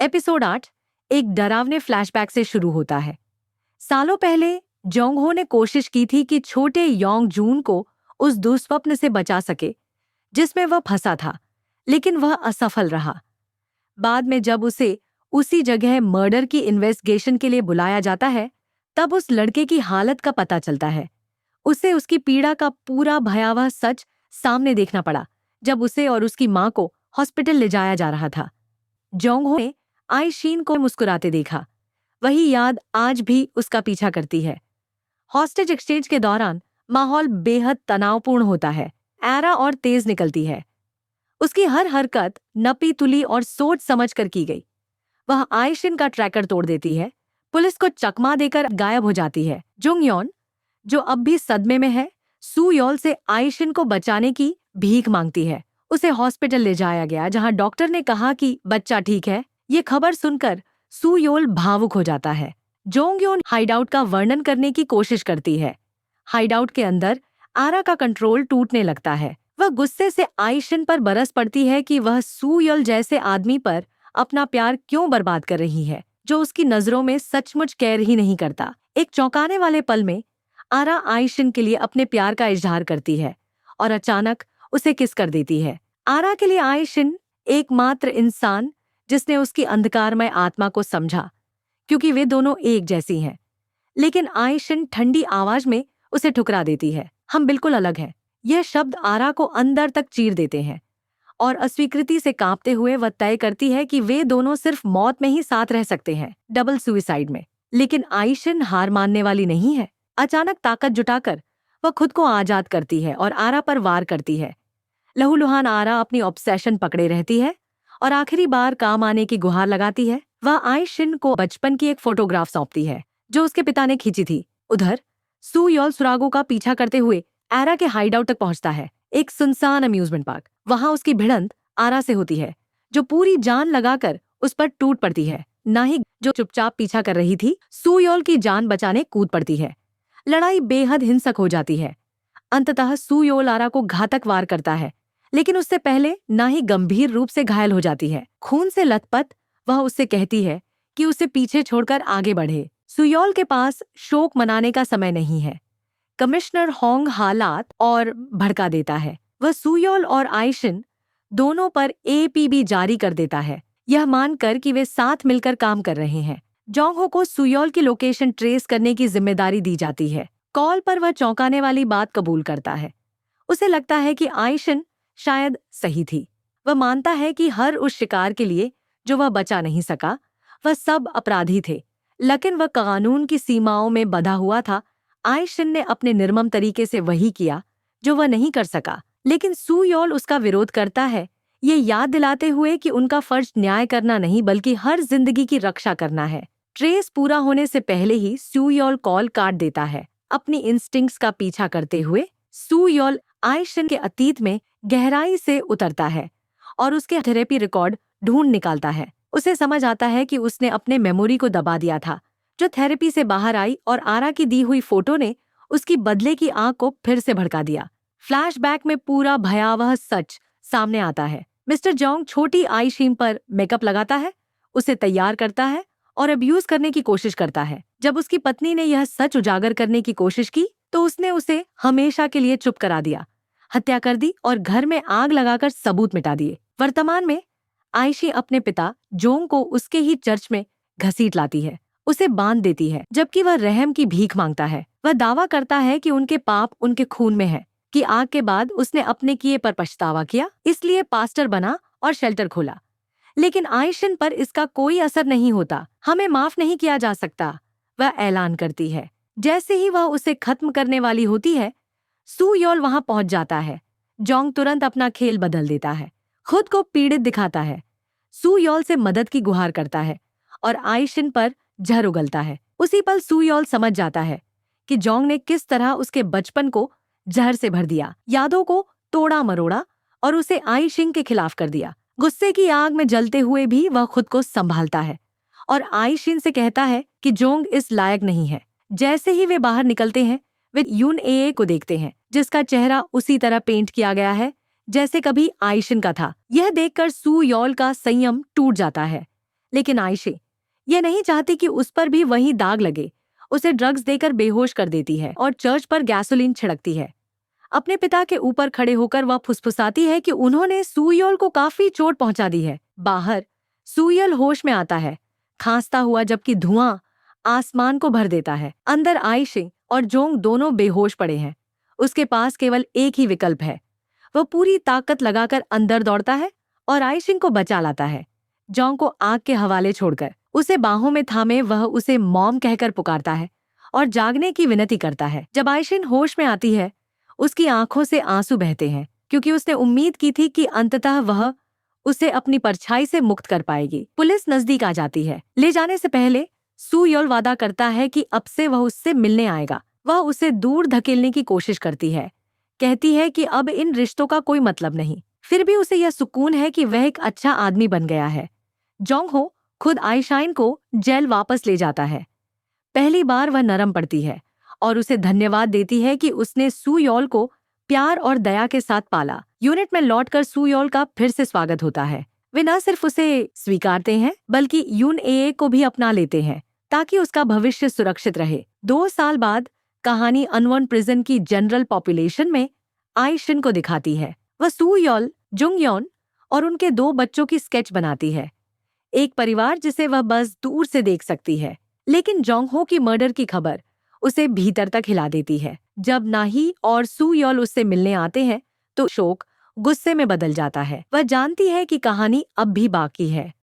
Episode 8 एक डरावने flashback से शुरू होता है। सालों पहले जोंग हो ने कोशिश की थी कि छोटे योंग जून को उस दुस्वप्न से बचा सके जिसमें वह फंसा था, लेकिन वह असफल रहा। बाद में जब उसे उसी जगह मर्डर की इन्वेस्टिगेशन के लिए बुलाया जाता है, तब उस लड़के की हालत का पता चलता है। उसे उसकी पीड़ा का पूरा भयावह सच सामने देखना पड़ा जब उसे और उसकी मां को हॉस्पिटल ले जाया जा रहा था। जोंग हो ने आईशीन को मुस्कुराते देखा। वही याद आज भी उसका पीछा करती है। हॉस्टेज एक्सचेंज के दौरान माहौल बेहद तनावपूर्ण होता है। एरा और तेज निकलती है। उसकी हर हरकत नपी तुली और सोच समझ कर की गई। वह आईशिन का ट्रैकर तोड़ देती है, पुलिस को चकमा देकर गायब हो जाती है। जुंगयोन, जो अब भी सदमे में है, सुयोल से आईशिन को बचाने की भीख मांगती है। उसे हॉस्पिटल ले जाया गया जहां डॉक्टर ने कहा कि बच्चा ठीक है। ये खबर सुनकर सुयोल भावुक हो जाता है। जोंगयोन हाइडआउट का वर्णन करने की कोशिश करती है। हाइडआउट के अंदर आरा का कंट्रोल टूटने लगता है। वह गुस्से से आईशिन पर बरस पड़ती है कि वह सुयोल जैसे आदमी पर अपना प्यार क्यों बर्बाद कर रही है, जो उसकी नजरों में सचमुच केयर ही नहीं करता। एक चौंकाने वाले पल में आरा आईशिन के लिए अपने प्यार का इजहार करती है और अचानक उसे किस कर देती है। आरा के लिए आईशिन एकमात्र इंसान जिसने उसकी अंधकारमय आत्मा को समझा, क्योंकि वे दोनों एक जैसी हैं। लेकिन आईशिन ठंडी आवाज में उसे ठुकरा देती है। हम बिल्कुल अलग हैं। यह शब्द आरा को अंदर तक चीर देते हैं और अस्वीकृति से कांपते हुए वह तय करती है कि वे दोनों सिर्फ मौत में ही साथ रह सकते हैं, डबल सुइसाइड में। लेकिन आईशिन हार मानने वाली नहीं है। अचानक ताकत जुटाकर वह खुद को आजाद करती है और आरा पर वार करती है। लहूलुहान आरा अपनी ऑब्सेशन पकड़े रहती है और आखिरी बार काम आने की गुहार लगाती है। वह आईशिन को बचपन की एक फोटोग्राफ सौंपती है जो उसके पिता ने खींची थी। उधर सुयोल सुरागों का पीछा करते हुए आरा के हाइडआउट तक पहुंचता है, एक सुनसान अम्यूजमेंट पार्क। वहां उसकी भिड़ंत आरा से होती है, जो पूरी जान लगाकर उस पर टूट पड़ती है। नाहिक, जो चुपचाप पीछा कर रही थी, सुयोल की जान बचाने कूद पड़ती है। लड़ाई बेहद हिंसक हो जाती है। अंततः सुयोल आरा को घातक वार करता है, लेकिन उससे पहले नाहिक गंभीर रूप से घायल हो जाती है। खून से लथपथ वह उससे कहती है कि उसे पीछे छोड़कर आगे बढ़े। सुयोल के पास शोक मनाने का समय नहीं है। कमिश्नर होंग हालात और भड़का देता है। वह सुयोल और आईशिन दोनों पर एपीबी जारी कर देता है, यह मानकर कि वे साथ मिलकर काम कर रहे हैं। जोंग हो को सुयोल की लोकेशन ट्रेस करने की जिम्मेदारी दी जाती है। कॉल पर वह चौंकाने वाली बात कबूल करता है। उसे लगता है कि आईशिन शायद सही थी। वह मानता है कि हर उस शिकार के लिए जो वह बचा नहीं सका, वह सब अपराधी थे, लेकिन वह कानून की सीमाओं में बंधा हुआ था। आईशिन ने अपने निर्मम तरीके से वही किया जो वह नहीं कर सका, लेकिन सुयोल उसका विरोध करता है, ये याद दिलाते हुए कि उनका फर्ज न्याय करना नहीं बल्कि हर जिंदगी की रक्षा करना है। ट्रेस पूरा होने से पहले ही सुयोल कॉल काट देता है। अपनी इंस्टिंक्ट्स का पीछा करते हुए सुयोल आईशिन के अतीत में गहराई से उतरता है और उसके थेरेपी रिकॉर्ड ढूंढ निकालता है। उसे समझ आता है कि उसने अपने मेमोरी को दबा दिया था, जो थेरेपी से बाहर आई, और आरा की दी हुई फोटो ने उसकी बदले की आंख को फिर से भड़का दिया। फ्लैशबैक में पूरा भयावह सच सामने आता है। मिस्टर जोंग छोटी आईशिन पर मेकअप लगाता है, उसे तैयार करता है और अब्यूज करने की कोशिश करता है। जब उसकी पत्नी ने यह सच उजागर करने की कोशिश की तो उसने उसे हमेशा के लिए चुप करा दिया, हत्या कर दी और घर में आग लगाकर सबूत मिटा दिए। वर्तमान में आईशी अपने पिता जोंग को उसके ही चर्च में घसीट लाती है, उसे बांध देती है, जबकि वह रहम की भीख मांगता है। वह दावा करता है कि उनके पाप उनके खून में है, कि आग के बाद उसने अपने किए पर पछतावा किया, इसलिए पास्टर बना और शेल्टर खोला। लेकिन आईशिन पर इसका कोई असर नहीं होता। हमें माफ नहीं किया जा सकता, वह ऐलान करती है। जैसे ही वह उसे खत्म करने वाली होती है, सुयोल वहां पहुंच जाता है। जोंग तुरंत अपना खेल बदल देता है, खुद को पीड़ित दिखाता है, सुयोल से मदद की गुहार करता है और आईशिन पर जहर उगलता है। उसी पल सुयोल समझ जाता है कि जोंग ने किस तरह उसके बचपन को जहर से भर दिया, यादों को तोड़ा मरोड़ा और उसे आईशिन के खिलाफ कर दिया। गुस्से की आग में जलते हुए भी वह खुद को संभालता है और आईशिन से कहता है कि जोंग इस लायक नहीं है। जैसे ही वे बाहर निकलते हैं, वे यून ए को देखते हैं, जिसका चेहरा उसी तरह पेंट किया गया है जैसे कभी आईशिन का था। यह देखकर सुयोल का संयम टूट जाता है, लेकिन आयशे यह नहीं चाहती कि उस पर भी वही दाग लगे। उसे ड्रग्स देकर बेहोश कर देती है और चर्च पर गैसोलीन छिड़कती है। अपने पिता के ऊपर खड़े होकर वह फुसफुसाती है कि उन्होंने सुयोल को काफी चोट पहुंचा दी है। बाहर सुयोल होश में आता है, खांसता हुआ, जबकि धुआं आसमान को भर देता है। अंदर आयशे और जोंग दोनों बेहोश पड़े हैं। उसके पास केवल एक ही विकल्प है। वह पूरी ताकत लगाकर अंदर दौड़ता है और आयशिंग को बचा लाता है, जोंग को आग के हवाले छोड़कर। उसे बाहों में थामे वह उसे मॉम कहकर पुकारता है और जागने की विनती करता है। जब आयशिन होश में आती है, उसकी आंखों से आंसू बहते हैं, क्योंकि उसने उम्मीद की थी कि अंततः वह उसे अपनी परछाई से मुक्त कर पाएगी। पुलिस नजदीक आ जाती है। ले जाने से पहले सुयोल वादा करता है कि अब से वह उससे मिलने आएगा। वह उसे दूर धकेलने की कोशिश करती है, कहती है कि अब इन रिश्तों का कोई मतलब नहीं। फिर भी उसे यह सुकून है कि वह एक अच्छा आदमी बन गया है। जोंग हो खुद आयशाइन को जेल वापस ले जाता है। पहली बार वह नरम पड़ती है और उसे धन्यवाद देती है कि उसने सुयोल को प्यार और दया के साथ पाला। यूनिट में लौटकर सुयोल का फिर से स्वागत होता है। वे न सिर्फ उसे स्वीकारते हैं बल्कि यूनएए को भी अपना लेते हैं ताकि उसका भविष्य सुरक्षित रहे। 2 साल बाद कहानी अनवन प्रिजन की जनरल पॉपुलेशन में आयशिन को दिखाती है। वह सुयोल, जुंगयोन और उनके 2 बच्चों की स्केच बनाती है, एक परिवार जिसे वह बस दूर से देख सकती है। लेकिन जोंग हो की मर्डर की खबर उसे भीतर तक हिला देती है। जब नाही और सुयोल उससे मिलने आते हैं तो शोक गुस्से में बदल जाता है। वह जानती है कि कहानी अब भी बाकी है।